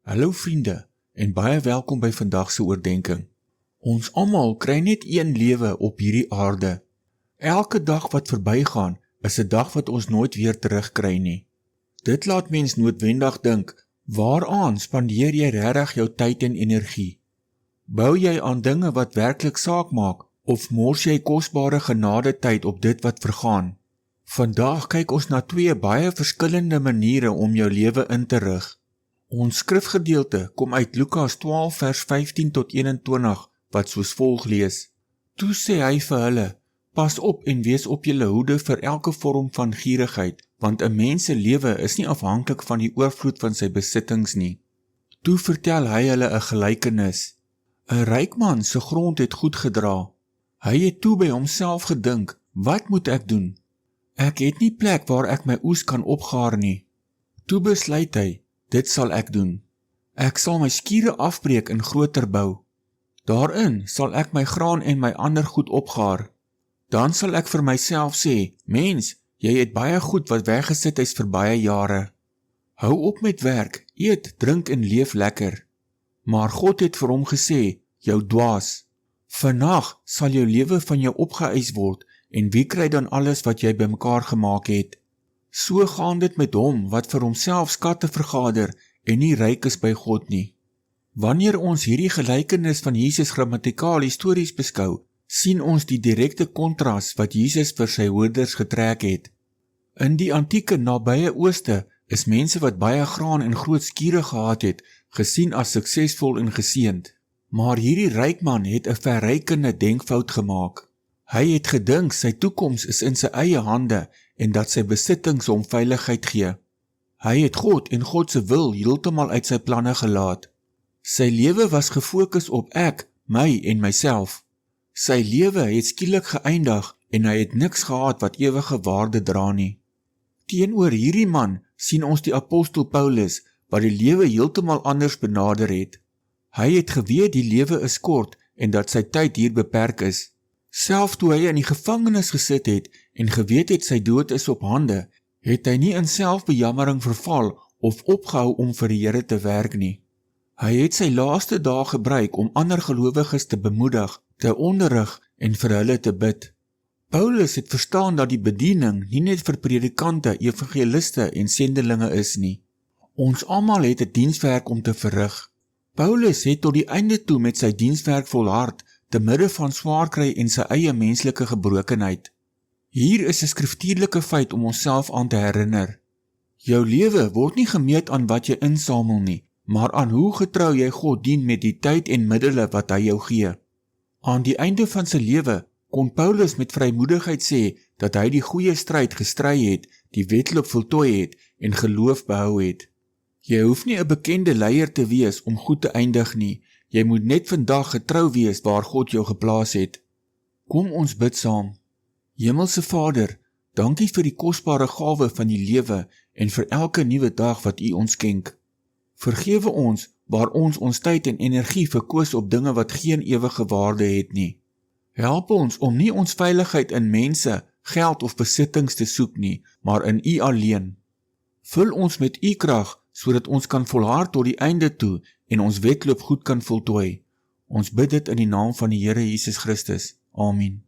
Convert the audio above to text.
Hallo vriende en baie welkom by vandag se oordeenking. Ons almal kry net een lewe op hierdie aarde. Elke dag wat verbygaan is 'n dag wat ons nooit weer terugkry nie. Dit laat mens noodwendig dink, waaraan spandeer jy regtig jou tyd en energie? Bou jy aan dinge wat werklik saak maak of mors jy kosbare genade tyd op dit wat vergaan? Vandag kyk ons na twee baie verskillende maniere om jou lewe in te rig. Ons skrifgedeelte kom uit Lukas 12 vers 15 tot 21 wat soos volg lees. Toe sê hy vir hulle, pas op en wees op julle hoede vir elke vorm van gierigheid, want 'n mens se lewe is nie afhanklik van die oorvloed van sy besittings nie. Toe vertel hy hulle 'n gelykenis. 'n Ryk man se grond het goed gedra. Hy het toe by homself gedink, wat moet ek doen? Ek het nie plek waar ek my oes kan opgaar nie. Toe besluit hy, dit sal ek doen. Ek sal my skure afbreek en groter bou. Daarin sal ek my graan en my ander goed opgaar. Dan sal ek vir myself sê, mens, jy het baie goed wat weggesit is vir baie jare. Hou op met werk, eet, drink en leef lekker. Maar God het vir hom gesê, jou dwaas. Vannag sal jou lewe van jou opgeëis word en wie kry dan alles wat jy bymekaar gemaak het? So gaan dit met hom wat vir homself skatte vergader en nie ryk is by God nie. Wanneer ons hierdie gelykenis van Jesus grammatikaal histories beskou, sien ons die direkte kontras wat Jesus vir sy hoorders getrek het. In die antieke nabye ooste is mense wat baie graan en groot skure gehad het, gesien as suksesvol en geseënd. Maar hierdie ryk man het 'n verrykende denkfout gemaak. Hy het gedink sy toekoms is in sy eie hande en dat sy besittings hom veiligheid gee. Hy het God en God se wil heeltemal uit sy planne gelaat. Sy lewe was gefokus op ek, my en myself. Sy lewe het skielik geëindig en hy het niks gehad wat ewige waarde dra nie. Teenoor hierdie man sien ons die apostel Paulus wat die lewe heeltemal anders benader het. Hy het geweet die lewe is kort en dat sy tyd hier beperk is. Self toe hy in die gevangenis gesit het en geweet het sy dood is op hande, het hy nie in selfbejammering verval of opgehou om vir die Here te werk nie. Hy het sy laaste dae gebruik om ander gelowiges te bemoedig, te onderrig en vir hulle te bid. Paulus het verstaan dat die bediening nie net vir predikante, evangeliste en sendelinge is nie. Ons almal het 'n dienswerk om te verrig. Paulus het tot die einde toe met sy dienswerk volhard, te midde van swaar kry en sy eie menslike gebrokenheid. Hier is 'n skriftuurlike feit om onsself aan te herinner. Jou lewe word nie gemeet aan wat jy insamel nie, maar aan hoe getrou jy God dien met die tyd en middele wat hy jou gee. Aan die einde van sy lewe kon Paulus met vrymoedigheid sê dat hy die goeie stryd gestry het, die wedloop voltooi het en geloof behou het. Jy hoef nie 'n bekende leier te wees om goed te eindig nie. Jy moet net vandag getrou wees waar God jou geplaas het. Kom ons bid saam. Hemelse Vader, dankie vir die kosbare gawe van die lewe en vir elke nuwe dag wat U ons skenk. Vergewe ons waar ons tyd en energie verkoos op dinge wat geen ewige waarde het nie. Help ons om nie ons veiligheid in mense, geld of besittings te soek nie, maar in U alleen. Vul ons met U krag, sodat ons kan volhard tot die einde toe en ons wedloop goed kan voltooi. Ons bid dit in die naam van die Here Jesus Christus. Amen.